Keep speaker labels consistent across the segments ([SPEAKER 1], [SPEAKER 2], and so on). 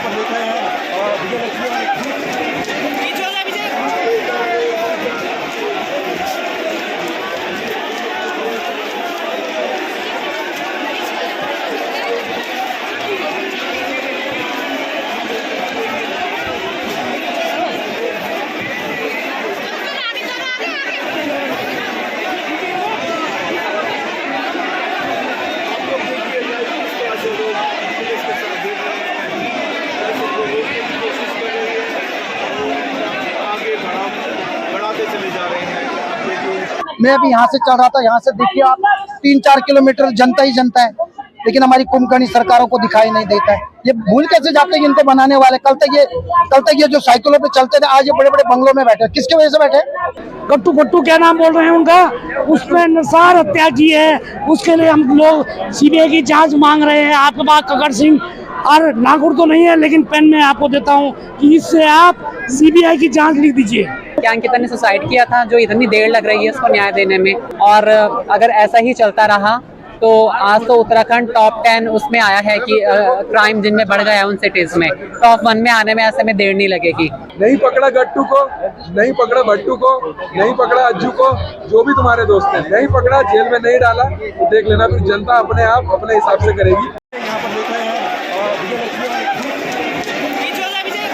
[SPEAKER 1] यहाँ पर देख रहे हैं और विजयलक्ष्मी
[SPEAKER 2] मैं अभी यहाँ से चल रहा था, यहाँ से देखिए आप 3-4 किलोमीटर जनता ही जनता है, लेकिन हमारी कुंभकर्णी सरकारों को दिखाई नहीं देता है। ये भूल कैसे जाते हैं इनको बनाने वाले। कल तक ये जो साइकिलों पे चलते थे, आज ये बड़े बड़े बंगलों में बैठे। किसकी वजह से बैठे?
[SPEAKER 3] गट्टू गट्टू क्या नाम बोल रहे हैं उनका, उसमें निसार हत्या की है, उसके लिए हम लोग सीबीआई की जांच मांग रहे हैं। आपके पास ककड़ सिंह और नागुर तो नहीं है, लेकिन पेन में आपको देता हूँ कि इससे आप सीबीआई की जांच लिख दीजिए।
[SPEAKER 4] क्या अंकिता ने सुसाइड किया था, जो इतनी देर लग रही है उसको न्याय देने में, और अगर ऐसा ही चलता रहा तो आज तो उत्तराखंड टॉप 10 उसमें आया है कि क्राइम जिनमें बढ़ गया उन सिटीज में, टॉप 1 में आने में ऐसे में देर नहीं लगेगी।
[SPEAKER 5] नहीं पकड़ा गट्टू को, नहीं पकड़ा भट्टू को, नहीं पकड़ा अज्जू को, जो भी तुम्हारे दोस्त हैं, नहीं पकड़ा, जेल में नहीं डाला, तो देख लेना फिर जनता अपने आप अपने हिसाब से करेगी।
[SPEAKER 1] यहाँ पर देख रहे हैं और विजयलक्ष्मी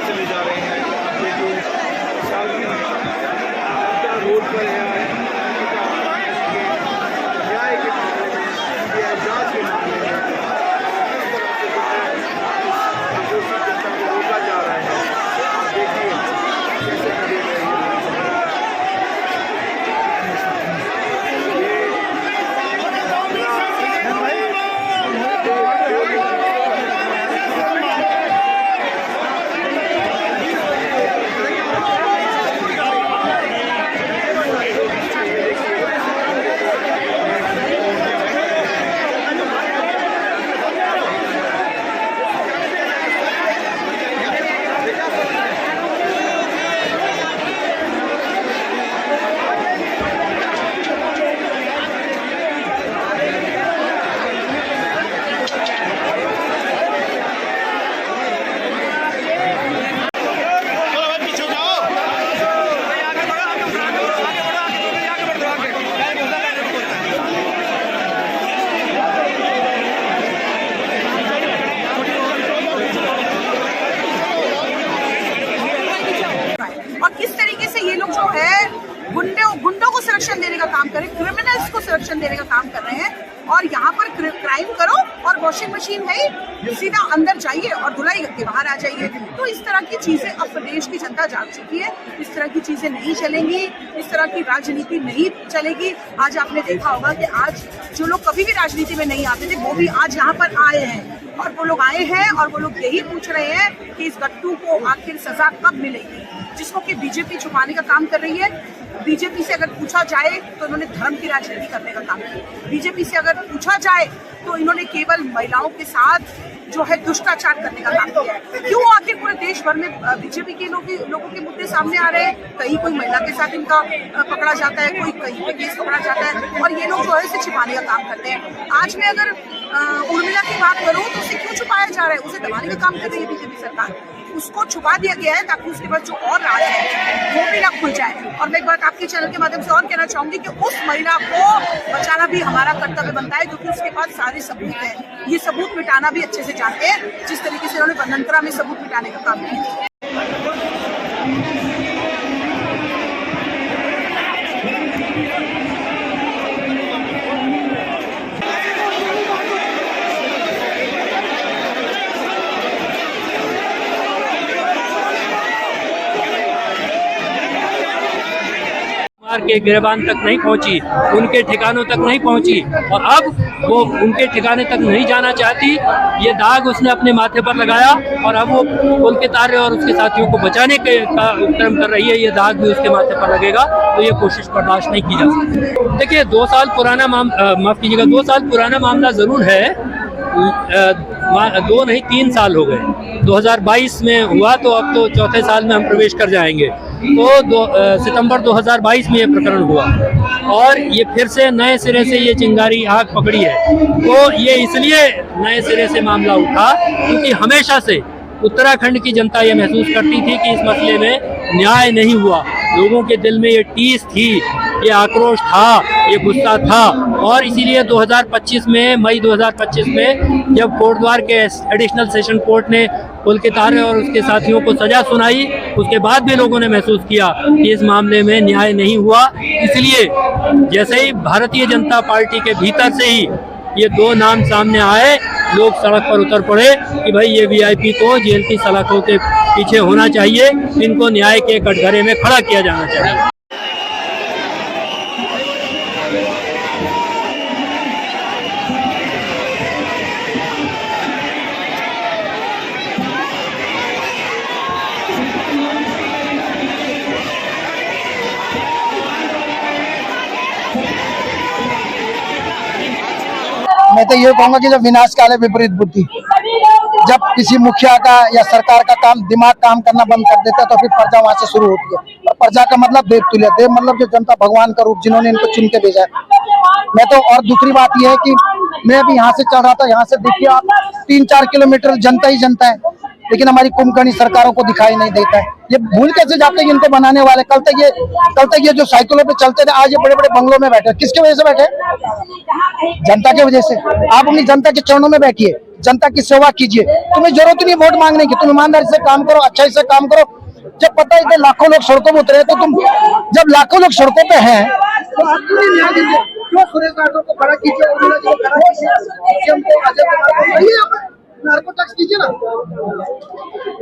[SPEAKER 1] चले जा रहे हैं। रोड पर है न्याय के जांच के मामले में जनता को रोका जा रहा है। आप देखिए कैसे खड़े रहे
[SPEAKER 6] गुंडों को संरक्षण देने का काम करें, क्रिमिनल्स को संरक्षण देने का काम कर रहे हैं। और यहाँ पर क्राइम करो और वॉशिंग मशीन है, सीधा अंदर जाइए और धुलाई करके बाहर आ जाइए। तो इस तरह की चीजें अब प्रदेश की जनता जान चुकी है। इस तरह की चीजें नहीं चलेंगी, इस तरह की राजनीति नहीं चलेगी। आज आपने देखा होगा कि आज जो लोग कभी भी राजनीति में नहीं आते थे, वो भी आज यहाँ पर आए हैं, और वो लोग आए हैं और वो लोग यही पूछ रहे हैं कि इस गट्टू को आखिर सजा कब मिलेगी, जिसको कि बीजेपी छुपाने का काम कर रही है। बीजेपी से अगर पूछा जाए तो इन्होंने धर्म की राजनीति करने का काम किया। बीजेपी से अगर पूछा जाए तो इन्होंने केवल महिलाओं के साथ जो है दुष्टाचार करने का काम किया है। क्यों आखिर पूरे देश भर में बीजेपी के लोगों के मुद्दे सामने आ रहे हैं? कहीं कोई महिला के साथ इनका पकड़ा जाता है, कोई कहीं पे केस पकड़ा जाता है, और ये लोग जो है इसे छिपाने का काम करते हैं। आज मैं अगर उर्मिला की बात करूं तो उसे क्यों छुपाया जा रहा है? उसे दबाने का काम कर रही है बीजेपी सरकार। उसको छुपा दिया गया है ताकि उसके बाद जो और राज है वो भी ना खुल जाए। और मैं एक बात आपके चैनल के माध्यम से और कहना चाहूंगी कि उस महिला को बचाना भी हमारा कर्तव्य बनता है, क्योंकि उसके पास सारे सबूत हैं। ये सबूत मिटाना भी अच्छे से जानते हैं, जिस तरीके से उन्होंने बनंतरा में सबूत मिटाने का काम किया।
[SPEAKER 7] के गिरबान तक नहीं पहुंची, उनके ठिकानों तक नहीं पहुंची, और अब वो उनके ठिकाने तक नहीं जाना चाहती। ये दाग उसने अपने माथे पर लगाया और अब वो पुल के तारे और उसके साथियों को बचाने का उपक्रम कर रही है। ये दाग भी उसके माथे पर लगेगा तो ये कोशिश बर्दाश्त नहीं की जा सकती। देखिए 2 साल पुराना माफ़ कीजिएगा 2 साल पुराना मामला ज़रूर है। 2 नहीं 3 साल हो गए। 2022 में हुआ तो अब तो चौथे साल में हम प्रवेश कर जाएंगे। तो सितंबर 2022 में ये प्रकरण हुआ और ये फिर से नए सिरे से ये चिंगारी आग पकड़ी है। तो ये इसलिए नए सिरे से मामला उठा क्योंकि हमेशा से उत्तराखंड की जनता ये महसूस करती थी कि इस मसले में न्याय नहीं हुआ। लोगों के दिल में ये टीस थी, ये आक्रोश था, ये गुस्सा था और इसीलिए 2025 में मई 2025 में जब कोटद्वार के एडिशनल सेशन कोर्ट ने पुल के तारे और उसके साथियों को सजा सुनाई, उसके बाद भी लोगों ने महसूस किया कि इस मामले में न्याय नहीं हुआ। इसलिए जैसे ही भारतीय जनता पार्टी के भीतर से ही ये 2 नाम सामने आए, लोग सड़क पर उतर पड़े कि भाई ये वीआईपी को जेल की सलाखों के पीछे होना चाहिए, इनको न्याय के कटघरे में खड़ा किया जाना चाहिए।
[SPEAKER 2] मैं तो ये कहूँगा कि जब विनाश काल है विपरीत बुद्धि, जब किसी मुखिया का या सरकार का दिमाग काम करना बंद कर देता है तो फिर प्रजा वहां से शुरू होती है। और प्रजा का मतलब देव तुल्य, देव मतलब जो जनता भगवान का रूप जिन्होंने इनको चुन के भेजा है। मैं तो और दूसरी बात यह है कि मैं अभी यहाँ से चल रहा था, यहाँ से देखिए आप 3-4 किलोमीटर जनता ही जनता है, लेकिन हमारी कुंभकर्णी सरकारों को दिखाई नहीं देता है। ये भूल कैसे जाते हैं इनको बनाने वाले। कल तक ये जो साइकिलों पे चलते थे आज ये बड़े बड़े बंगलों में बैठे, किसकी वजह से बैठे? जनता की वजह से। आप अपनी जनता के चरणों में बैठिए, जनता की सेवा कीजिए। तुम्हें जरूरत नहीं वोट मांगने की, तुम ईमानदारी से काम करो, अच्छाई से काम करो। जब पता है लाखों लोग सड़कों पर उतरे तो तुम, जब लाखों लोग सड़कों पे हैं तो क्यों सुरेश राठौर को खड़ा कीजिए, नार्को टैक्स कीजिए ना।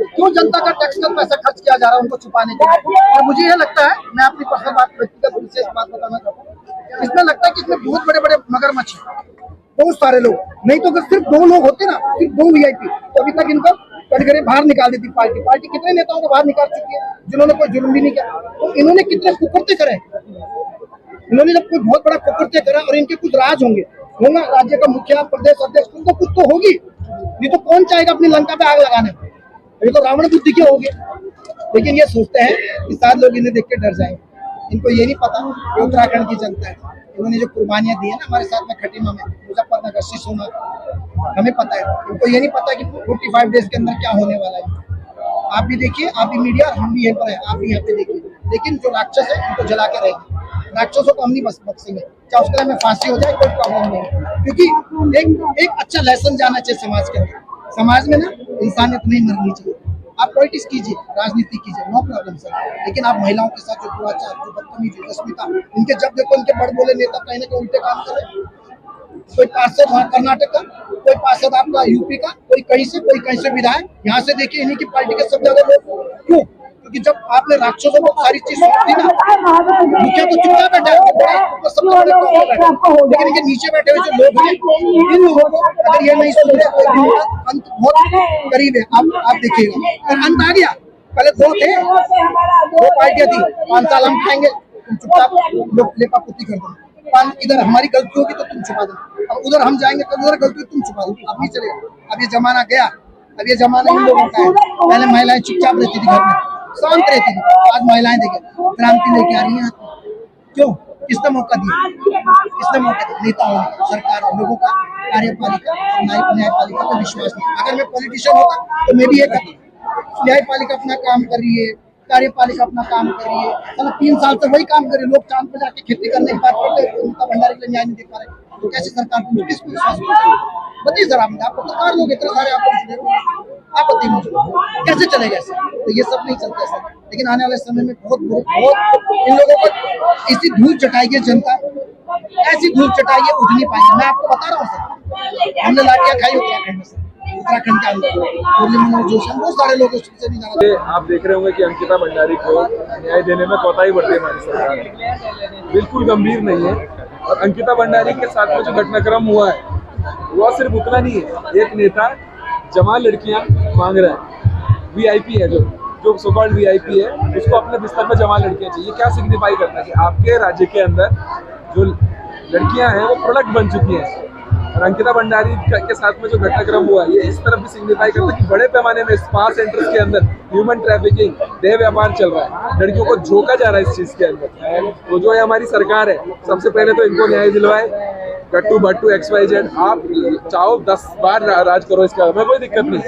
[SPEAKER 2] क्यों जनता का टैक्स का पैसा खर्च किया जा रहा है उनको छुपाने के लिए? और मुझे यह लगता है, मैं अपनी पर्सनल बात, व्यक्तिगत विशेष बात बताना चाहता हूँ, इसमें लगता है कि इसमें बहुत बड़े बड़े मगरमच्छ, बहुत सारे लोग, नहीं तो अगर सिर्फ 2 लोग होते ना, सिर्फ 2 वीआईपी, तो अभी तक इनको कटघरे बाहर निकाल देती पार्टी। कितने नेताओं को बाहर निकाल चुकी है जिन्होंने कोई जुर्म भी नहीं किया। तो इन्होंने कितने कुकर्ते करे, इन्होंने जब कोई बहुत बड़ा कुकर्ते करा और इनके कुछ राज होंगे राज्य का मुखिया, प्रदेश अध्यक्ष, उनको कुछ तो होगी, नहीं तो कौन चाहेगा अपनी लंका पे आग लगाने? ये तो रावण बुद्धि के हो गए। लेकिन ये सोचते हैं कि सारे लोग इन्हें देख के डर जाएंगे। इनको ये नहीं पता कि उत्तराखंड की जनता है, इन्होंने जो कुर्बानियां दी है ना हमारे साथ में, खटीमा में, मुजफ्फरनगर, सिसोना, हमें पता है। इनको ये नहीं पता कि 45 डेज के अंदर क्या होने वाला है। आप भी देखिए, आप भी मीडिया, हम भी यहाँ पर है, आप भी यहाँ पे देखिए। लेकिन जो राक्षस है उनको जला के रहेंगे। राक्षसों को हम नहीं बख्शेंगे, चाहे उसके लिए में फांसी हो जाए कोई प्रॉब्लम नहीं, क्योंकि एक अच्छा लेसन जाना चाहिए समाज के अंदर। समाज में ना इंसानियत नहीं मरनी चाहिए। आप पॉलिटिक्स कीजिए, राजनीति कीजिए, नो प्रॉब्लम सर, लेकिन आप महिलाओं के साथ जो दुराचार, जो बदतमीजी, अस्मिता, इनके जब देखो इनके बड़ बोले नेता कहीं ना कहीं उल्टे काम कर रहे। कोई पार्षद वहाँ कर्नाटक का, कोई पार्षद आपका यूपी का, कोई कहीं से विधायक, यहाँ से देखिए इन्हीं की पार्टी के सब ज्यादा लोग। क्यों? क्योंकि जब आपने राक्षसों को सारी चीज सौंप दी ना, मुखिया तो चुपचाप बैठा है, सबसे बड़े बैठा, लेकिन इनके नीचे बैठे हुए जो लोग हैं, इन लोगों को अगर ये नहीं सुन रहे तो अंत बहुत करीब है। आप देखिएगा, और अंत आ गया। पहले 2 थे, 2 पार्टियां थी, 5 साल हम खाएंगे, तुम चुपचाप लोग लेपापुती कर दो। इधर हमारी गलती होगी तो तुम छुपा दो, अब उधर हम जाएंगे तो उधर गलती तुम छुपा दो। अब नहीं चलेगा। अब ये जमाना गया, अब ये जमाना इन लोगों का है। पहले महिलाएं चुपचाप रहती थी घर में, शांत रहती थी, आज महिलाएं देखिए क्रांति लेके आ रही हैं। क्यों? किसने मौका दिया? किसने मौका दिया? नेताओं ने, सरकार, लोगों का कार्यपालिका, न्यायपालिका पर विश्वास नहीं। अगर मैं पॉलिटिशियन होता तो मैं भी ये कहता, न्यायपालिका अपना काम कर रही है, कार्यपालिका अपना काम कर रही है, मतलब 3 साल से वही काम कर रहे। लोग चांद पे जाके खेती करने की बात करते हैं, ममता भंडारी के लिए न्याय नहीं दे पा रहे, तो कैसे सरकार को किसको विश्वास बताइए जरा। आप पत्रकार लोग इतने सारे आप बताइए मुझे कैसे चलेगा ऐसे? तो ये सब नहीं चलता ऐसा। लेकिन आने वाले समय में बहुत इन लोगों को इसी धूल चटाइए जनता, ऐसी धूल चटाइए उठ नहीं पाएंगे। मैं आपको बता रहा हूँ सर, हमने लाठियां खाई उत्तराखंड में से, उत्तराखंड के अंदर बहुत सारे लोग उससे नहीं जाना।
[SPEAKER 5] आप देख रहे होंगे कि अंकिता भंडारी को न्याय देने में कोताही बरती हमारी सरकार, बिल्कुल गंभीर नहीं है। और अंकिता भंडारी के साथ में जो घटनाक्रम हुआ है वो सिर्फ उतना नहीं है। एक नेता जवान लड़कियां मांग रहा है, वीआईपी है जो सो कॉल्ड वीआईपी है, उसको अपने बिस्तर में जवान लड़कियां चाहिए। क्या सिग्निफाई करता है कि आपके राज्य के अंदर जो लड़कियां हैं वो प्रोडक्ट बन चुकी हैं। और अंकिता भंडारी के साथ में जो घटनाक्रम हुआ ये इस तरफ भी सिग्निफाई करता है कि बड़े पैमाने में स्पा सेंटर्स के अंदर ह्यूमन ट्रैफिकिंग, देह व्यापार चल रहा है, लड़कियों को झोंका जा रहा है इस चीज के अंदर। तो जो है हमारी सरकार है, सबसे पहले तो इनको न्याय दिलवाए। गट्टू भट्टू XYZ, आप चाहो 10 बार राज करो, इसका हमें कोई दिक्कत नहीं,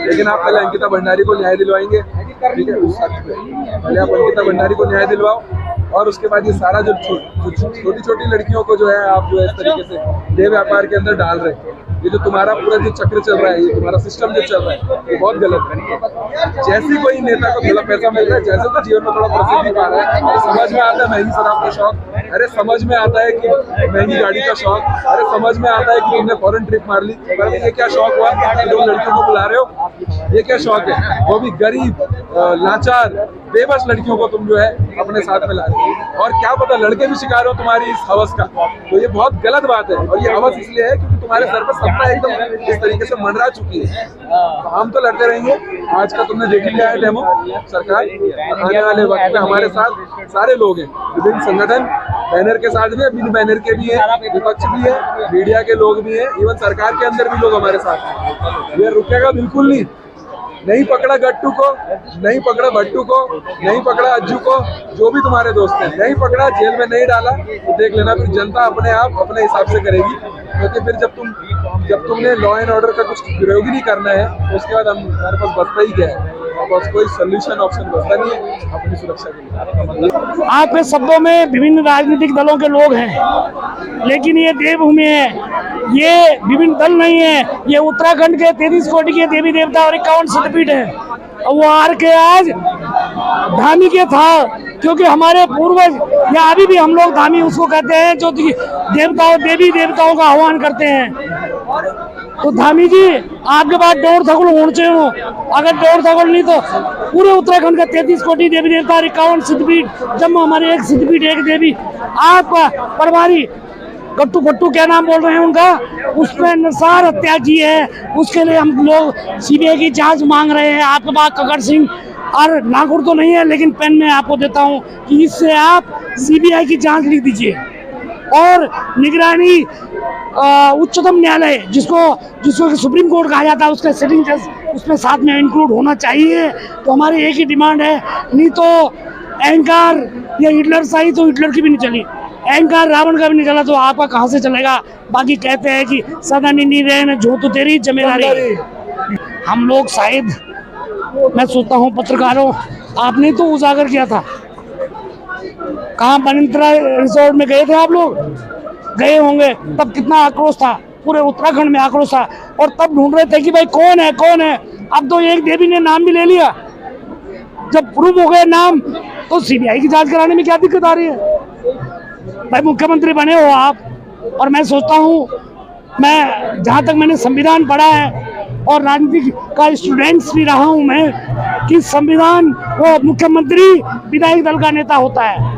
[SPEAKER 5] लेकिन आप पहले अंकिता भंडारी को न्याय दिलवाएंगे, ठीक है? उस हक पे पहले आप अंकिता भंडारी को न्याय दिलवाओ, और उसके बाद ये सारा जो छोटी छोटी लड़कियों को जो है आप जो है इस तरीके से देह व्यापार के अंदर डाल रहे हैं, ये जो तुम्हारा पूरा जो चक्र चल रहा है, ये तुम्हारा सिस्टम जो चल रहा है, ये बहुत गलत है। जैसे कोई नेता को थोड़ा पैसा मिल रहा है, जैसे तो जीवन में थोड़ा प्रसिद्धि पा रहा है, तो समझ में आता है महंगी शराब का शौक, अरे समझ में आता है कि महंगी गाड़ी का शौक, अरे समझ में आता है कि तुमने फॉरेन ट्रिप मार ली, पर ये क्या शौक हुआ कि तुम लड़कियों को बुला रहे हो? ये क्या शौक है? वो भी गरीब, लाचार, बेबस लड़कियों को तुम जो है अपने साथ में ला रहे हो, और क्या पता लड़के भी शिकार हो तुम्हारी इस हवस का। तो ये बहुत गलत बात है, और ये हवस इसलिए है क्योंकि तुम्हारे सर पर सत्ता एकदम इस तरीके से मंडरा चुकी है। तो हम तो लड़ते रहेंगे। आज का तुमने देख लिया है डेमो, सरकार आने वाले वक्त में हमारे साथ सारे लोग हैं, विभिन्न संगठन, बैनर के साथ भी है, बिन बैनर के भी है, विपक्ष भी है, मीडिया के लोग भी हैं, इवन सरकार के अंदर भी लोग हमारे साथ हैं। ये रुकेगा बिल्कुल नहीं। नहीं पकड़ा गट्टू को, नहीं पकड़ा भट्टू को, नहीं पकड़ा अज्जू को, जो भी तुम्हारे दोस्त हैं, नहीं पकड़ा, जेल में नहीं डाला, तो देख लेना फिर जनता अपने आप अपने हिसाब से करेगी। क्योंकि फिर जब तुमने लॉ एंड ऑर्डर का कुछ प्रयोग ही नहीं करना है, तो उसके बाद हमारे पास बचता ही क्या है? बस कोई सोल्यूशन ऑप्शन बचता नहीं है अपनी सुरक्षा के लिए।
[SPEAKER 3] आपके शब्दों में विभिन्न राजनीतिक दलों के लोग हैं, लेकिन ये देवभूमि है, ये विभिन्न दल नहीं है, ये उत्तराखंड के 33 कोटि के देवी देवता और 51 शक्तिपीठ है। वो आर के आज धामी के था, क्योंकि हमारे पूर्वज या अभी भी हम लोग धामी उसको कहते हैं जो देवताओं देवी देवताओं का आह्वान करते हैं। तो धामी जी आपके पास डोर थगुल होने हो, अगर डोर थगुल नहीं तो पूरे उत्तराखंड का 33 कोटि देवी देवता और 51 सिद्धपीठ, जब हमारे एक सिद्धपीठ एक देवी, आपका प्रभारी गट्टू भट्टू क्या नाम बोल रहे हैं उनका, उसमें निसार हत्या की है, उसके लिए हम लोग CBI की जांच मांग रहे हैं। आपके पास ककड़ सिंह और नागौर तो नहीं है, लेकिन पेन में आपको देता हूं कि इससे आप CBI की जांच लिख दीजिए, और निगरानी उच्चतम न्यायालय जिसको सुप्रीम कोर्ट कहा जाता है, उसका सिटिंग जज उसमें साथ में इंक्लूड होना चाहिए। तो हमारी एक ही डिमांड है, नहीं तो अहंकार या हिटलर शाही तो हिटलर की भी नहीं चली, अहंकार रावण का भी नहीं चला, तो आपका कहाँ से चलेगा? बाकी कहते हैं कि सदा नहीं रहे जो तो तेरी जिम्मेदारी। हम लोग शायद, मैं सोचता हूँ पत्रकारों, आपने तो उजागर किया था, कहाँ बनिंद्रा रिसोर्ट में गए थे आप लोग, गए होंगे, तब कितना आक्रोश था, पूरे उत्तराखंड में आक्रोश था, और तब ढूंढ रहे थे कि भाई कौन है कौन है। अब तो एक देवी ने नाम भी ले लिया, जब प्रूव हो गए नाम, तो CBI की जांच कराने में क्या दिक्कत आ रही है? भाई मुख्यमंत्री बने हो आप, और मैं सोचता हूँ, मैं जहाँ तक मैंने संविधान पढ़ा है और राजनीति का स्टूडेंट्स भी रहा हूँ मैं, कि संविधान वो मुख्यमंत्री विधायक दल का नेता होता है।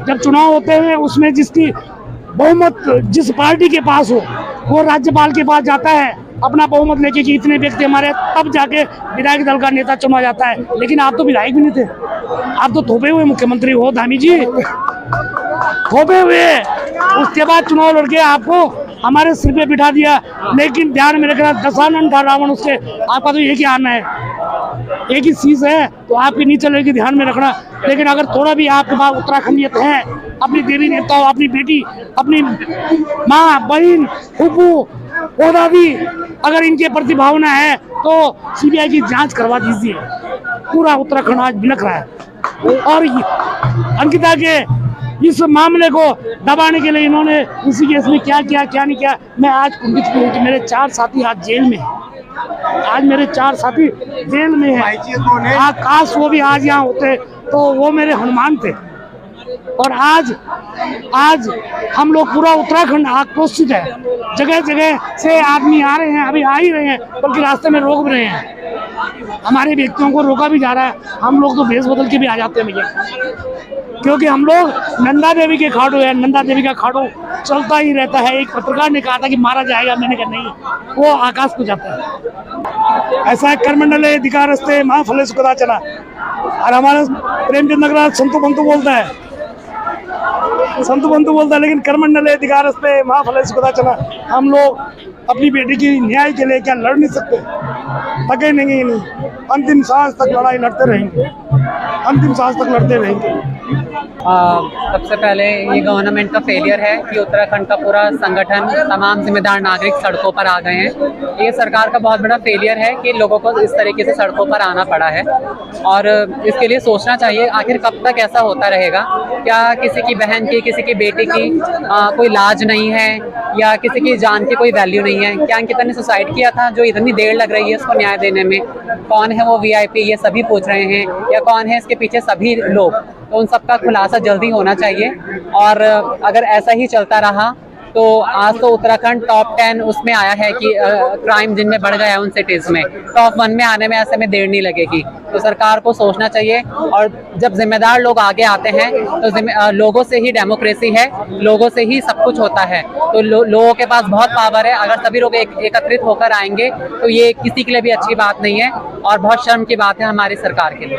[SPEAKER 3] जब चुनाव होते हैं उसमें जिसकी बहुमत जिस पार्टी के पास हो, वो राज्यपाल के पास जाता है अपना बहुमत लेके कि इतने व्यक्ति हमारे, तब जाके विधायक दल का नेता चुना जाता है। लेकिन आप तो विधायक भी नहीं थे, आप तो थोपे हुए मुख्यमंत्री हो धामी जी, थोपे हुए। उसके बाद चुनाव लड़के आपको हमारे सिर पे बिठा दिया, लेकिन ध्यान में रखना, दशानन था रावण, उसके आपका तो एक ही आना है, एक ही चीज है, तो आपकी नहीं चलेगी, ध्यान में रखना। लेकिन अगर थोड़ा भी आपके पास उत्तराखंडियत है, अपनी देवी देवताओं, अपनी बेटी, अपनी माँ, बहन, फूफू, दादी, अगर इनके प्रति भावना है तो CBI की जांच करवा दीजिए। पूरा उत्तराखंड आज बिलख रहा है, और अंकिता के इस मामले को दबाने के लिए इन्होंने इसी केस में क्या किया क्या नहीं किया। मैं आज कुंठित हूँ कि मेरे 4 साथी आज जेल में हैं, आज मेरे 4 साथी जेल में हैं। काश वो भी आज यहाँ होते तो वो मेरे हनुमान थे। और आज हम लोग पूरा उत्तराखंड आक्रोशित है, जगह जगह से आदमी आ रहे हैं, अभी आ ही रहे हैं, बल्कि रास्ते में रोक भी रहे हैं, हमारे व्यक्तियों को रोका भी जा रहा है। हम लोग तो भेष बदल के भी आ जाते हैं भैया। क्योंकि हम लोग नंदा देवी के खाड़ू है, नंदा देवी का खाड़ू चलता ही रहता है। एक पत्रकार ने कहा था कि मारा जाएगा, मैंने कहा नहीं, वो आकाश को जाता है। ऐसा कर्मंडले अधिकारस्ते महाफलेषु कदाचन, और हमारा प्रेमचंद अग्रवाल संतु बंतु बोलता है, लेकिन कर्मंडले अधिकारस्ते महाफलेषु कदाचन। हम लोग अपनी बेटी की न्याय के लिए क्या लड़ नहीं सकते? थके नहीं, अंतिम सांस तक लड़ाई लड़ते रहेंगे, अंतिम सांस तक लड़ते रहेंगे।
[SPEAKER 4] सबसे पहले ये गवर्नमेंट का फेलियर है कि उत्तराखंड का पूरा संगठन, तमाम जिम्मेदार नागरिक सड़कों पर आ गए हैं। ये सरकार का बहुत बड़ा फेलियर है कि लोगों को इस तरीके से सड़कों पर आना पड़ा है, और इसके लिए सोचना चाहिए आखिर कब तक ऐसा होता रहेगा। क्या किसी की बहन की, किसी की बेटी की कोई लाज नहीं है, या किसी की जान की कोई वैल्यू नहीं है? क्या अंकिता ने सुसाइड किया था जो इतनी देर लग रही है उसको न्याय देने में? कौन है वो VIP, ये सभी पूछ रहे हैं, या कौन है इसके पीछे सभी लोग? तो उन सब का खुलासा जल्दी होना चाहिए। और अगर ऐसा ही चलता रहा तो आज तो उत्तराखंड टॉप 10 उसमें आया है कि क्राइम जिनमें बढ़ गया है उन सिटीज़ में, टॉप 1 में आने में ऐसे में देर नहीं लगेगी। तो सरकार को सोचना चाहिए, और जब जिम्मेदार लोग आगे आते हैं तो लोगों से ही डेमोक्रेसी है, लोगों से ही सब कुछ होता है। तो लोगों के पास बहुत पावर है। अगर सभी लोग एकत्रित होकर आएंगे तो ये किसी के लिए भी अच्छी बात नहीं है, और बहुत शर्म की बात है हमारी सरकार के लिए।